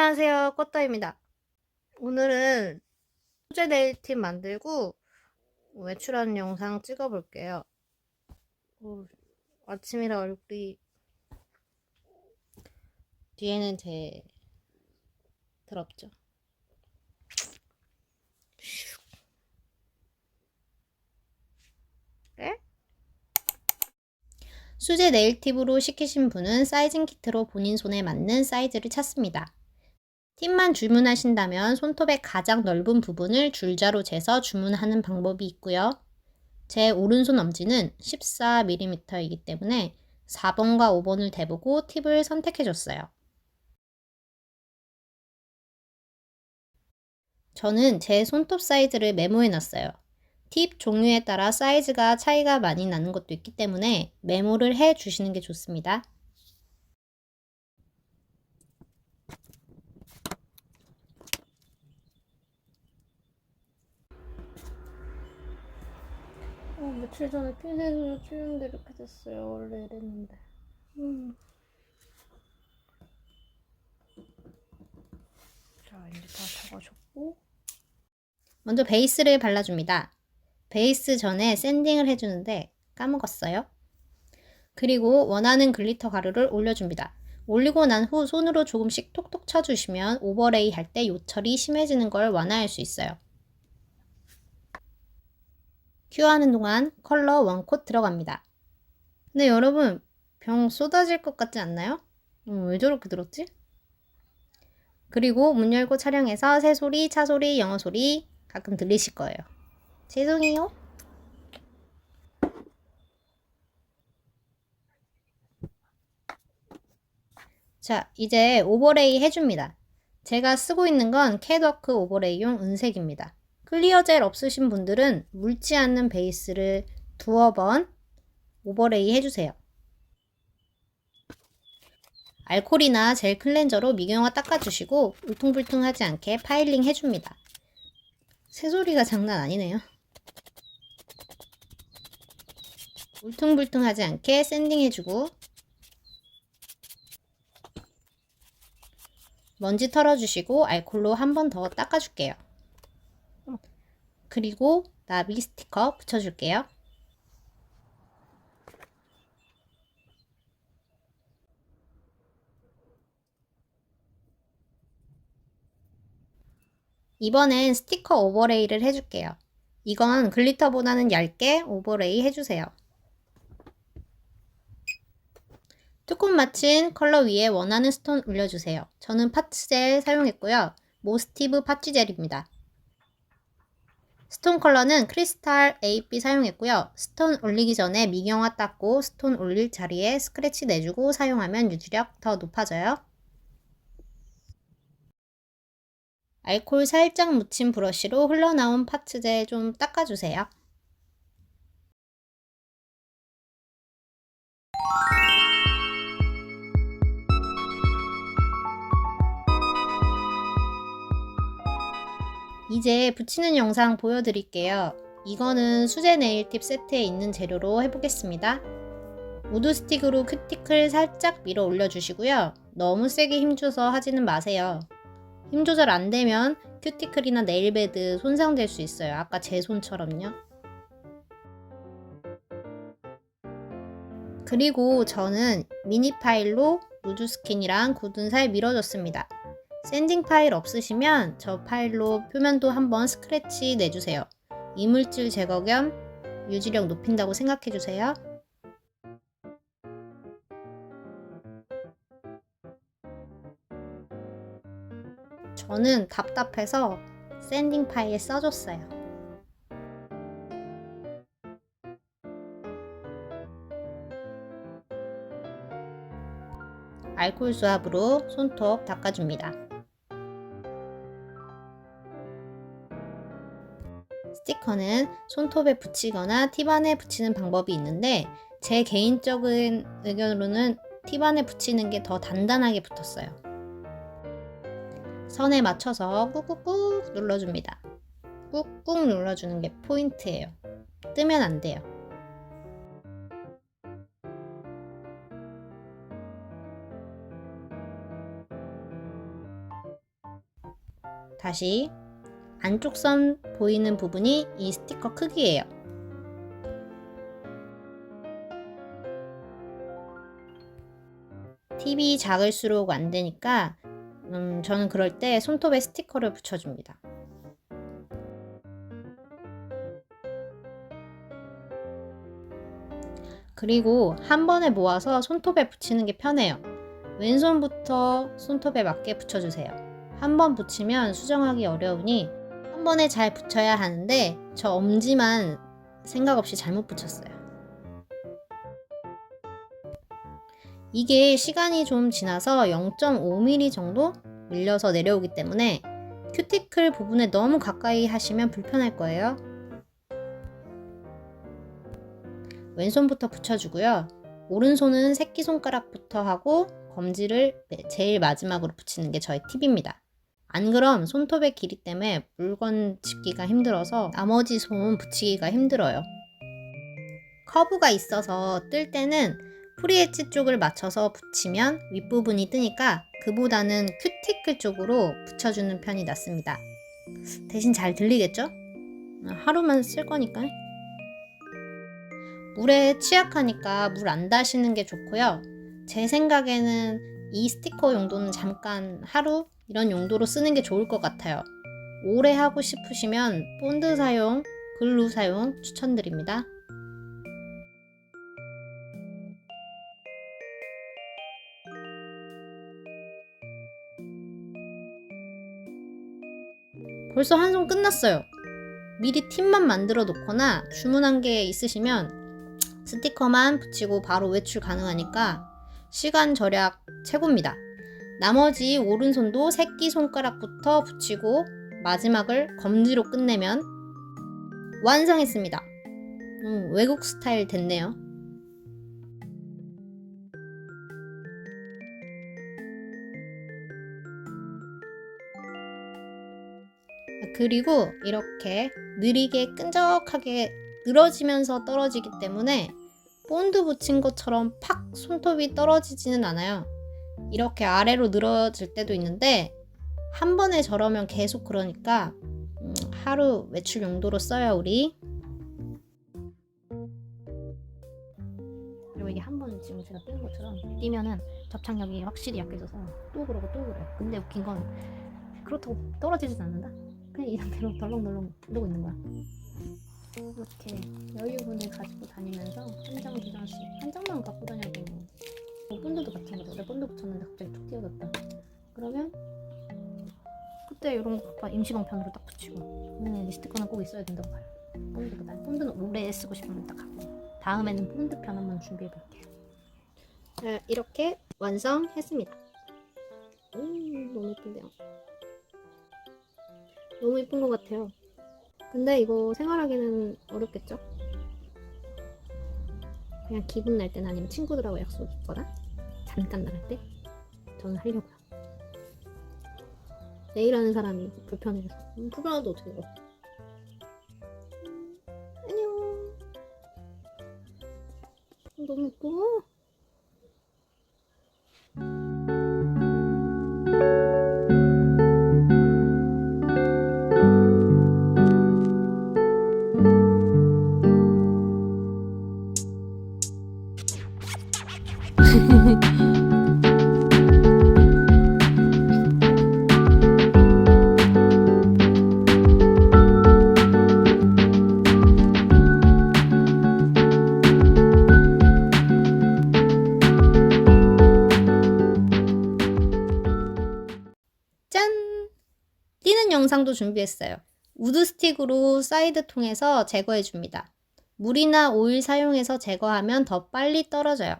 안녕하세요. 꽃다입니다. 오늘은 소재 네일팁 만들고 외출하는 영상 찍어볼게요. 아침이라 얼굴이 뒤에는 제 더럽죠. 네? 수제 네일팁으로 시키신 분은 사이징 키트로 본인 손에 맞는 사이즈를 찾습니다. 팁만 주문하신다면 손톱의 가장 넓은 부분을 줄자로 재서 주문하는 방법이 있고요. 제 오른손 엄지는 14mm이기 때문에 4번과 5번을 대보고 팁을 선택해줬어요. 저는 제 손톱 사이즈를 메모해놨어요. 팁 종류에 따라 사이즈가 차이가 많이 나는 것도 있기 때문에 메모를 해주시는 게 좋습니다. 며칠 전에 핀셋으로 찔렸는데 이렇게 됐어요. 원래 이랬는데. 자, 이제 다 적어줬고. 먼저 베이스를 발라줍니다. 베이스 전에 샌딩을 해주는데 까먹었어요. 그리고 원하는 글리터 가루를 올려줍니다. 올리고 난 후 손으로 조금씩 톡톡 쳐주시면 오버레이 할 때 요철이 심해지는 걸 완화할 수 있어요. 큐어하는 동안 컬러 원콧 들어갑니다. 근데 여러분, 병 쏟아질 것 같지 않나요? 왜 저렇게 들었지? 그리고 문 열고 촬영해서 새소리, 차소리, 영어소리 가끔 들리실 거예요. 죄송해요. 자, 이제 오버레이 해줍니다. 제가 쓰고 있는 건 캣워크 오버레이용 은색입니다. 클리어 젤 없으신 분들은 묽지 않는 베이스를 두어 번 오버레이 해주세요. 알콜이나 젤 클렌저로 미경화 닦아주시고 울퉁불퉁하지 않게 파일링 해줍니다. 새소리가 장난 아니네요. 울퉁불퉁하지 않게 샌딩 해주고 먼지 털어주시고 알콜로 한 번 더 닦아줄게요. 그리고 나비 스티커 붙여줄게요. 이번엔 스티커 오버레이를 해줄게요. 이건 글리터보다는 얇게 오버레이 해주세요. 뚜껑 마친 컬러 위에 원하는 스톤 올려주세요. 저는 파츠젤 사용했고요. 모스티브 파츠젤입니다. 스톤 컬러는 크리스탈 AB 사용했고요. 스톤 올리기 전에 미경화 닦고 스톤 올릴 자리에 스크래치 내주고 사용하면 유지력 더 높아져요. 알콜 살짝 묻힌 브러쉬로 흘러나온 파츠젤 좀 닦아주세요. 이제 붙이는 영상 보여드릴게요. 이거는 수제 네일팁 세트에 있는 재료로 해보겠습니다. 우드 스틱으로 큐티클 살짝 밀어 올려주시고요. 너무 세게 힘줘서 하지는 마세요. 힘 조절 안 되면 큐티클이나 네일베드 손상될 수 있어요. 아까 제 손처럼요. 그리고 저는 미니 파일로 누드 스킨이랑 굳은 살 밀어줬습니다. 샌딩 파일 없으시면 저 파일로 표면도 한번 스크래치 내주세요. 이물질 제거 겸 유지력 높인다고 생각해주세요. 저는 답답해서 샌딩 파일 써줬어요. 알콜 수압으로 손톱 닦아줍니다. 스티커는 손톱에 붙이거나 팁안에 붙이는 방법이 있는데 제 개인적인 의견으로는 팁안에 붙이는 게 더 단단하게 붙었어요. 선에 맞춰서 꾹꾹꾹 눌러줍니다. 꾹꾹 눌러주는 게 포인트예요. 뜨면 안 돼요. 다시 안쪽 선 보이는 부분이 이 스티커 크기예요. 팁이 작을수록 안 되니까 저는 그럴 때 손톱에 스티커를 붙여줍니다. 그리고 한 번에 모아서 손톱에 붙이는 게 편해요. 왼손부터 손톱에 맞게 붙여주세요. 한 번 붙이면 수정하기 어려우니 한 번에 잘 붙여야 하는데 저 엄지만 생각 없이 잘못 붙였어요. 이게 시간이 좀 지나서 0.5mm 정도 밀려서 내려오기 때문에 큐티클 부분에 너무 가까이 하시면 불편할 거예요. 왼손부터 붙여주고요. 오른손은 새끼손가락부터 하고 검지를 제일 마지막으로 붙이는 게 저의 팁입니다. 안 그럼 손톱의 길이 때문에 물건 집기가 힘들어서 나머지 손 붙이기가 힘들어요. 커브가 있어서 뜰 때는 프리엣지 쪽을 맞춰서 붙이면 윗부분이 뜨니까 그보다는 큐티클 쪽으로 붙여주는 편이 낫습니다. 대신 잘 들리겠죠? 하루만 쓸 거니까. 물에 취약하니까 물 안 다시는 게 좋고요. 제 생각에는 이 스티커 용도는 잠깐 하루 이런 용도로 쓰는 게 좋을 것 같아요. 오래 하고 싶으시면 본드 사용, 글루 사용 추천드립니다. 벌써 한 손 끝났어요. 미리 팁만 만들어 놓거나 주문한 게 있으시면 스티커만 붙이고 바로 외출 가능하니까 시간 절약 최고입니다. 나머지 오른손도 새끼손가락부터 붙이고 마지막을 검지로 끝내면 완성했습니다. 외국 스타일 됐네요. 그리고 이렇게 느리게 끈적하게 늘어지면서 떨어지기 때문에 본드 붙인 것처럼 팍 손톱이 떨어지지는 않아요. 이렇게 아래로 늘어질 때도 있는데 한 번에 저러면 계속 그러니까 하루 외출 용도로 써요 우리. 그리고 이게 한 번 지금 제가 뜬 것처럼 뛰면은 접착력이 확실히 약해져서 또 그러고 또 그래요. 근데 웃긴 건 그렇다고 떨어지진 않는다. 그냥 이 상태로 덜렁덜렁 이러고 있는 거야. 이렇게 여유분을 가지고 다니면서 한 장, 두 장씩 한 장만 갖고 다녀도 뭐 본드도 마찬가지고 내가 본드 붙였는데 갑자기 툭 튀어졌다. 그러면 그때 이런 거 임시방편으로 딱 붙이고 리스티커는 꼭 있어야 된다고 봐요. 본드보다 본드는 오래 쓰고 싶으면 딱 하고 다음에는 본드편 한번 준비해 볼게요. 자, 이렇게 완성했습니다. 너무 예쁜데요. 너무 예쁜 것 같아요. 근데 이거 생활하기는 어렵겠죠? 그냥 기분 날 때나 아니면 친구들하고 약속 있거나 잠깐 나갈 때 저는 하려고요. 내일 하는 사람이 불편해서 불편하도 어떻게 해요? 안녕. 너무 예뻐. 짠! 띄는 영상도 준비했어요. 우드 스틱으로 사이드 통해서 제거해 줍니다. 물이나 오일 사용해서 제거하면 더 빨리 떨어져요.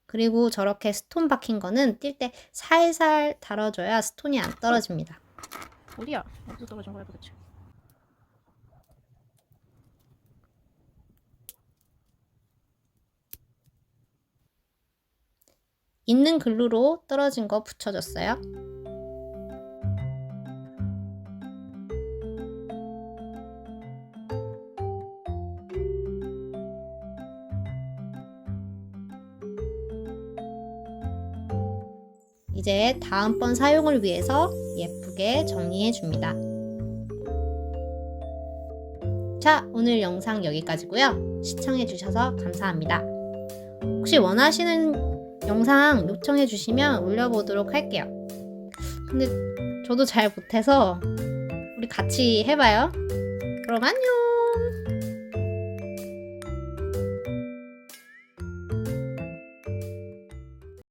그리고 저렇게 스톤 박힌 거는 뛸 때 살살 달아줘야 스톤이 안 떨어집니다. 어디야? 어디서 떨어진 거야 도대체? 있는 글루로 떨어진 거 붙여줬어요. 이제 다음번 사용을 위해서 예쁘게 정리해 줍니다. 자, 오늘 영상 여기까지고요. 시청해 주셔서 감사합니다. 혹시 원하시는 영상 요청해 주시면 올려보도록 할게요. 근데 저도 잘 못해서 우리 같이 해봐요. 그럼 안녕!